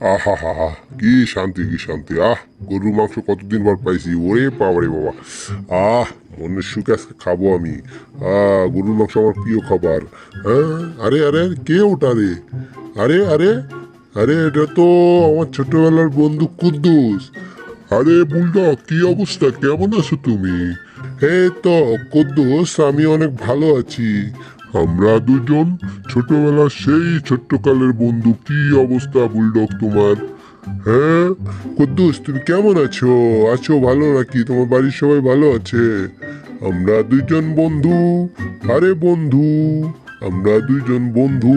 আহা হা হা, কি শান্তি কি শান্তি! গরুর মাংস কতদিন পর পাইছি, ওরে বাবারে বাবা! মনের সুখে আজকে খাবো আমি। গরুর মাংস আমার প্রিয় খাবার। হ্যাঁ, আরে আরে, কে ওটা রে? আরে আরে আরে, এটা তো আমার ছোটবেলার বন্ধু কুদ্দুস। আরে বুলডগ, কি অবস্থা, কেমন আছো তুমি? এই তো কুদ্দুস, আমি অনেক ভালো আছি। আমরা দুজন ছোটবেলার সেই ছোট্টকালের বন্ধু। কি অবস্থা বুলডগ তোমার? হ্যাঁ, কুদ্দুস তুমি কেমন আছো? আছো ভালো নাকি? তোমার বাড়ির সবাই ভালো আছে? আমরা দুইজন বন্ধু। আরে বন্ধু, আমরা দুইজন বন্ধু,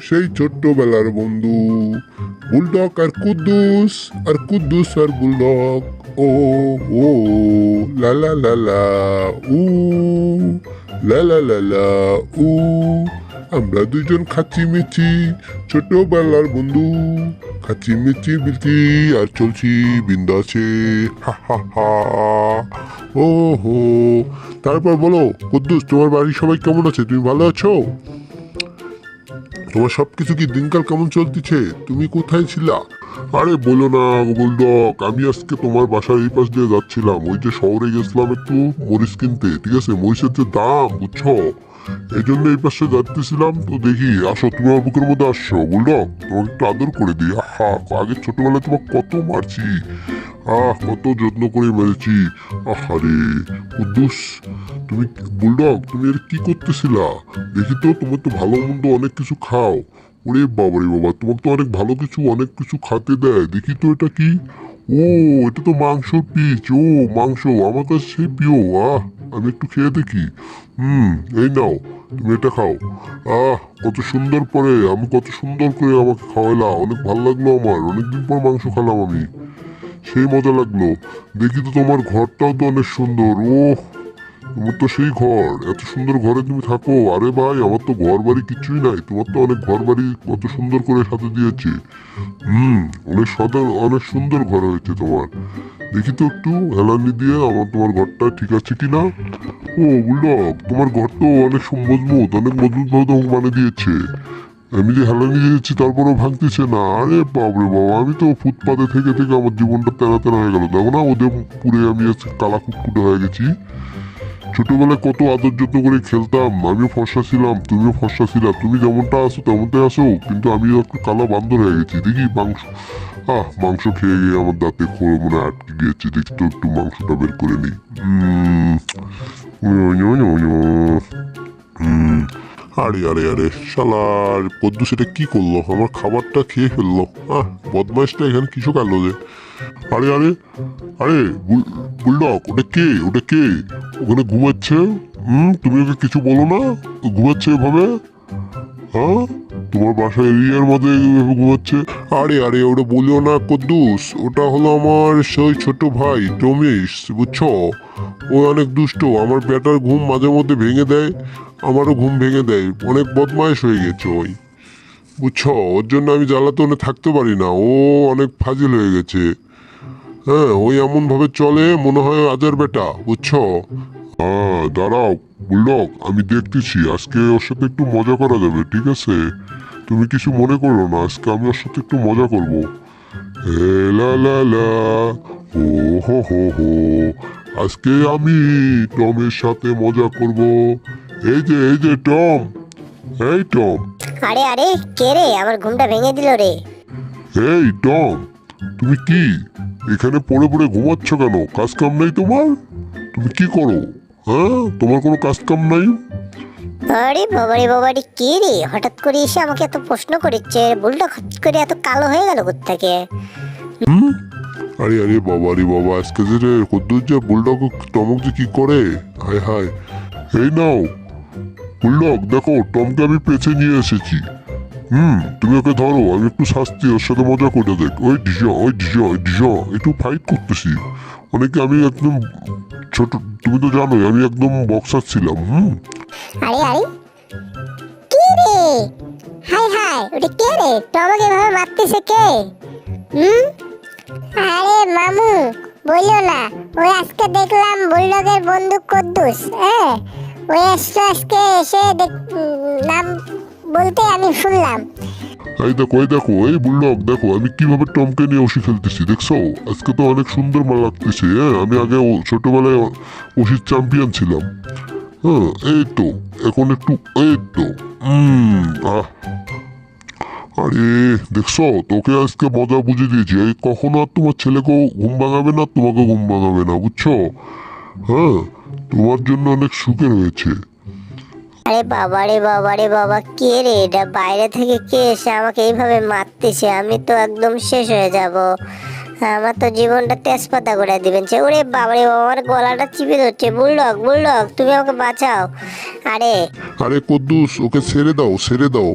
সেই ছোট্টবেলার বন্ধু। বুলডগ আর কুদ্দুস, আর কুদ্দুস আর বুলডগ। ও ও, লা লা লা লা, উ লা লা লা লা, উ। আমরা দুইজন খাচ্ছি মিছি ছোটবেলার বন্ধু। খাচ্ছি মিছি বিলতি আর চলছি বিন্দাসে। হা হা হা। ও হো। তারপর বলো কুদ্দুস, তোমার বাড়ির সবাই কেমন আছে? তুমি ভালো আছো? তোমার সবকিছু কি দিনকাল কেমন চলতেছে? তুমি কোথায় ছিলা? আরে বলো না বুলডগ, আমি আজকে তোমার বাসার এই পাশ দিয়ে যাচ্ছিলাম। ওই যে শহরে গেছিলাম একটু মরিচ কিনতে, ঠিক আছে? মরিচের যে দাম, বুঝছো, এই জন্য এই পাশে যাচ্তেছিলাম। তো দেখি, আসো তুমি আমার বুকের মধ্যে আসছো বুলডগ, তোমাকে একটু আদর করে দিই। আগে ছোটবেলায় তোমাকে কত মারছি, কত যত্ন করে মেরেছি। আহারে কুদ্দুস, তুমি বুলডগ, তুমি এর কি করতেছিলা? দেখি তো, তোমার তো ভালো মন্দ অনেক কিছু খাও। ওরে বাবারে বাবা, তোমাকে তো অনেক কিছু খাতে দেয়। দেখি তো এটা কি? ও, এটা তো মাংসর পিস। ও মাংস আমার কাছে সেই প্রিয়। আমি একটু খেয়ে দেখি। এই নাও, তুমি এটা খাও। কত সুন্দর করে কত সুন্দর করে আমাকে খাওয়াইলা, অনেক ভালো লাগলো আমার। অনেকদিন পর মাংস খেলাম আমি, সেই মজা লাগলো। দেখি তো, তোমার ঘরটাও তো অনেক সুন্দর। তোমার তো সেই ঘর, এত সুন্দর ঘরে তুমি থাকো। আরে ভাই, আমার তো ঘর বাড়ি কিছুই নাই, তোমার তো অনেক ঘর বাড়ি কত সুন্দর করে সাথে দিয়েছে। অনেক সুন্দর ঘর হয়েছে তোমার। দেখি তো একটু হেলানি দিয়ে তোমার ঘরটা ঠিক আছে কিনা। ও বুলডগ, তোমার ঘর তো অনেক অনেক মজবুত ভাবে তোমাকে বানিয়ে দিয়েছে। আমি যে হেলানি দিয়েছি তারপরেও ভাঙতেছে না। আরে বাবরে বাবা, আমি তো ফুটপাতে থেকে থেকে আমার জীবনটা তেনা তেনা হয়ে গেল। দেখো না, ওদের পুরে আমি আজকে কালা কুটকুটে হয়ে গেছি। ছোটবেলায় কত আদর যত্ন করে খেলতাম, আমিও ফর্সা ছিলাম, তুমিও ফর্সা ছিলা। তুমি যেমনটা আছো তেমনটাই আছো, কিন্তু আমি একটু কালা বান্দর হয়ে গেছি। দেখি মাংস, মাংস খেয়ে গিয়ে আমার দাঁতে খোল মনে হয় আটকে গিয়েছে। দেখি তো একটু মাংসটা বের করে নিই। আরে আরে আরে, শালার পদ্মু সেটা কি করলো? আমার খাবারটা খেয়ে ফেললো। বদমাইশটা এখানে কিছু কালো যে। আরে আরে আরে, বুলডগ, ওটা কে? ওটা কে ওখানে ঘুমাচ্ছে? তুমি ওকে কিছু বলো না, ঘুমাচ্ছে এভাবে? হ্যাঁ, তোমার বাসার এরিয়ার মধ্যে এভাবে ঘুমাচ্ছে? আরে আরে, ওটা বলিও না কুদ্দুস, ওটা হলো আমার সেই ছোট ভাই টমিস, বুঝছো? ও অনেক দুষ্ট, আমার বেটার ঘুম মাঝে মধ্যে ভেঙে দেয়, আমারও ঘুম ভেঙে দেয়। অনেক বদমাইশ হয়ে গেছে ওই, বুঝছো? ওর জন্য আমি জ্বালাতনে থাকতে পারি না। ও অনেক ফাজিল হয়ে গেছে। হ্যাঁ, ওই এমন ভাবে চলে মনে হয় আজার বেটা, বুঝছো? দাঁড়াও বুলডগ, আমি দেখতেছি, আজকে ওর সাথে একটু মজা করা যাবে, ঠিক আছে? তুমি কিছু মনে করো না, আজকে আমি ওর সাথে একটু মজা করবো। হে লা লা লা, হো হো হো হো, আজকে আমি টমের সাথে মজা করব। এই যে টম, এই টম। আরে আরে, কে রে? আমার ঘুমটা ভেঙে দিল রে। এই টম, তুমি কি এখানে পড়ে পড়ে ঘুমাচ্ছ কেন? কাজ কাম নাই তোমার? তুমি কি করো? তোমার কোনো কাজ কাম নাই? আরে বাবারে বাবারে, কে রে হঠাৎ করে এসে আমাকে এত প্রশ্ন করেছে? বুলটা হঠাৎ করে এত কালো হয়ে গেল কোত্থেকে? আরে আরে বাবা রে বাবা, আজকে যে রে কদ্দুর যে বুলডগ টমক যে কি করে! হায় হায়! এই নাও বুলডগ, দেখো টমকে আমি পেছে নিয়ে এসেছি। তুমি ওকে ধরো, আমি একটু শাস্তি ওর সাথে মজা করে দেখ। ওই ডিজা একটু ফাইট করতেছি। অনেকে আমি একদম ছোট, তুমি তো জানোই আমি একদম বক্সার ছিলাম। আরে আরে, কে রে? হাই হাই, ওটা কে রে? তো আমাকে এভাবে মারতেছে কে? হুম? আরে মামু, বলিও না। ওই আজকে দেখলাম বুলডগের বন্ধু কদ্দুস, ওই আসছে আজকে এসে নাম বলতে আমি শুনলাম। এই দেখো এই বুলডগ দেখো আমি কিভাবে টমকে নিয়ে ওষি খেলতেছি দেখছো? আজকে তো অনেক সুন্দর লাগতেছে। হ্যাঁ আমি আগে ছোটবেলায় ওষির চ্যাম্পিয়ন ছিলাম। হ্যাঁ এই তো এখন একটু এই তো আহ আরে দেখছো তোকে আজকে মজা বুঝিয়ে দিয়েছি, এই কখনো আর তোমার ছেলেকেও ঘুম ভাঙাবে না, তোমাকে ঘুম ভাঙাবে না, বুঝছো? হ্যাঁ তোমার জন্য অনেক সুখের হয়েছে। আরে বাবা রে বাবা রে বাবা, কে রে এটা? বাইরে থেকে কে এসে আমাকে এইভাবে মারতেছে? আমি তো একদম শেষ হয়ে যাব। আমার তো জীবনটা তেজপাতা করে দিবেন। ওরে বাবা রে বাবা, আমার গলাটা চিপে ধরছে। বুলডগ বুলডগ, তুমি আমাকে বাঁচাও। আরে আরে কুদ্দুস ওকে ছেড়ে দাও ছেড়ে দাও,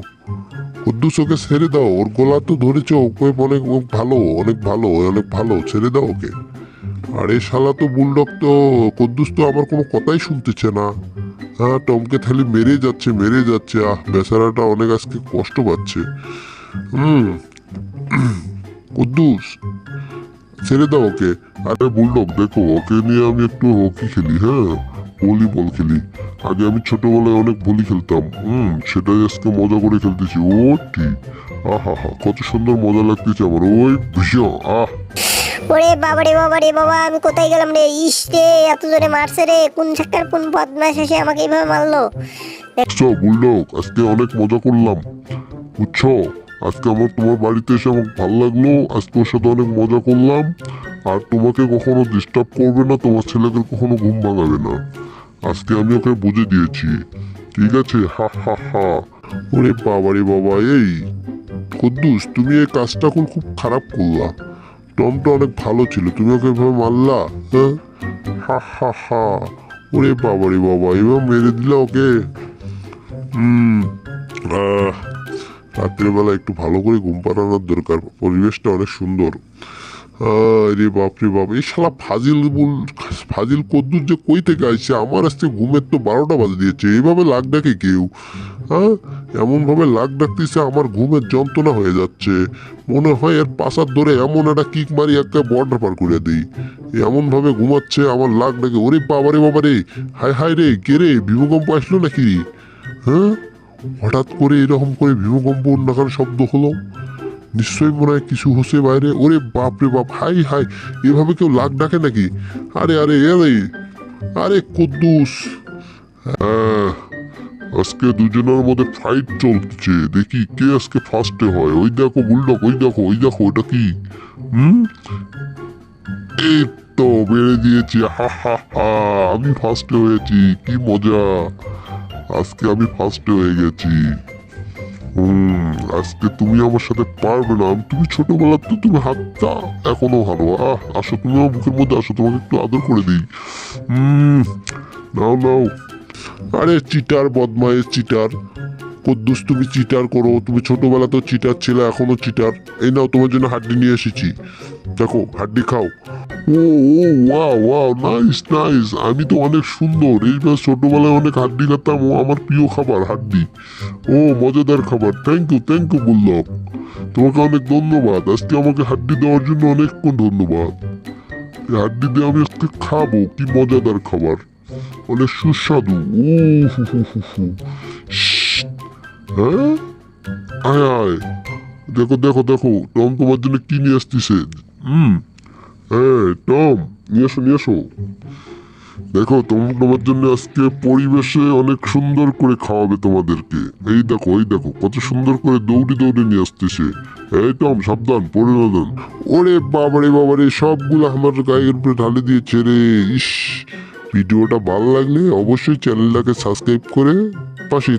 কুদ্দুস ওকে ছেড়ে দাও, ওর গলা তো ধরেছে, ওকে অনেক ভালো অনেক ভালো অনেক ভালো, ছেড়ে দাও ওকে। আরে শালা তো বুলডগ তো কুদ্দুস তো আমার কোনো কথাই শুনতেছে না। হ্যাঁ টমকে থালি মেরে যাচ্ছে বেচারাটা অনেক আজকে কষ্ট পাচ্ছে। হুম কুদ্দুস ছেড়ে দাও ওকে। আরে বুলডগ দেখো ওকে নিয়ে আমি একটু হকি খেলি, হ্যাঁ ভলিবল খেলি। আগে আমি ছোটবেলায় অনেক ভলি খেলতাম, সেটাই আজকে মজা করে খেলতেছি। ও ঠিক আহা হা কত সুন্দর মজা লাগতেছে আমার, ওই ভীষণ ওরে বাবা রে বাবা রে বাবা, আমি কোথায় গেলাম রে? ইস রে, এত জোরে মারছে রে! কোন ছাক্কার কোন বদমাশ এসে আমাকে এইভাবে মারলো? বুঝছো বুলডগ আজকে অনেক মজা করলাম, বুঝছো? আজকে আমার তোমার বাড়িতে এসে আমার ভালো লাগলো, আজকে ওর সাথে অনেক মজা করলাম। আর তোমাকে কখনো ডিস্টার্ব করবে না, তোমার ছেলেকে কখনো ঘুম ভাঙাবে না, আজকে আমি ওকে বুঝে দিয়েছি। ঠিক আছে হা হা হা। ওরে বাবা রে বাবা, এই কুদ্দুস তুমি এই কাজটা খুব খারাপ করলা। টমটা অনেক ভালো ছিল, তুমি ওকে এভাবে মারলা। হ্যাঁ হা হা হা। ওরে বাবা রে বাবা, এবার মেরে দিলা ওকে। আহ রাত্রেবেলা একটু ভালো করে ঘুম পাড়ানোর দরকার, পরিবেশটা অনেক সুন্দর। রে বাপ রে বাপ, এই শালা ফাজিল কদ্দুর যে কই থেকে আসছে, আমার আজকে ঘুমের তো 12টা বাজে দিয়েছে। এইভাবে লাগ ডাকে কেউ? হ্যাঁ এমন ভাবে লাগ ডাকতেছে আমার ঘুমের যন্ত্রণা হয়ে যাচ্ছে। মনে হয় এর পাশার ধরে এমন একটা কিক মারি একটা বর্ডার পার করে দিই, এমন ভাবে ঘুমাচ্ছে আমার লাগ ডাকে। ওরে বাবা রে, হায় হায় রে, কে রে ভূমিকম্প আসলো নাকি? হ্যাঁ হঠাৎ করে এরকম করে ভূমিকম্প অন্যকার শব্দ হলো, নিশ্চয়ই মনে হয় কিছু হচ্ছে বাইরে। ওরে বাপ রে বাপ, হাই হাই, এভাবে কেউ লাগ ডাকে নাকি? আরে আরে আরে আরে কুদ্দুস, হ্যাঁ আজকে দুজনের মধ্যে ফাইট চলছে, দেখি কে আজকে ফার্স্টে হয়। ওই দেখো বুলডগ, ওই দেখো ওটা কি? হুম এই তো বেড়ে দিয়েছি, হা হা হা, আমি ফার্স্টে হয়েছি, কি মজা! আজকে আমি ফার্স্টে হয়ে গেছি। আজকে তুমি আমার সাথে পারবে না, তুমি ছোটবেলার তো তুমি হাতটা এখনো হারো। আসো তুমি আমার বুকের মধ্যে আসো, তোমাকে একটু আদর করে দিই। নাও নাও। আরে চিটার বদমাইশ চিটার কুদ্দুস, তুমি চিটার করো, তুমি ছোটবেলা তো চিটার ছিলে, এখনো চিটার। এই নাও তোমার জন্য হাড্ডি নিয়ে এসেছি, দেখো হাড্ডি খাও। ও ও ওয়াও ওয়াও, নাইস নাইস, আমি তো অনেক সুন্দর। এইবার ছোটবেলায় অনেক হাড্ডি খেতাম, ও আমার প্রিয় খাবার হাড্ডি। ও মজাদার খাবার, থ্যাংক ইউ বললাম। তোমাকে অনেক ধন্যবাদ, আজকে আমাকে হাড্ডি দেওয়ার জন্য অনেকক্ষণ ধন্যবাদ। এই হাড্ডি দিয়ে আমি আজকে খাবো, কি মজাদার খাবার, অনেক সুস্বাদু। ও হু হু হু হু। শ্শ্, হ্যাঁ আয় আয়, দেখো দেখো দেখো টম তোমার জন্য কি নিয়ে আসতেছে। হ্যাঁ টম, নিয়ে এসো। দেখো তোমার জন্য আজকে পরিবেশে অনেক সুন্দর করে খাওয়াবে তোমাদেরকে। এই দেখো কত সুন্দর করে দৌড়ে নিয়ে আসতেছে। এই টম সাবধান, পড়ে না দেন। ওরে বাবারে সবগুলো আমার গায়ের উপরে ঢালে দিয়েছে রে। ইস, ভিডিওটা ভালো লাগলে অবশ্যই চ্যানেলটাকে সাবস্ক্রাইব করে পাশে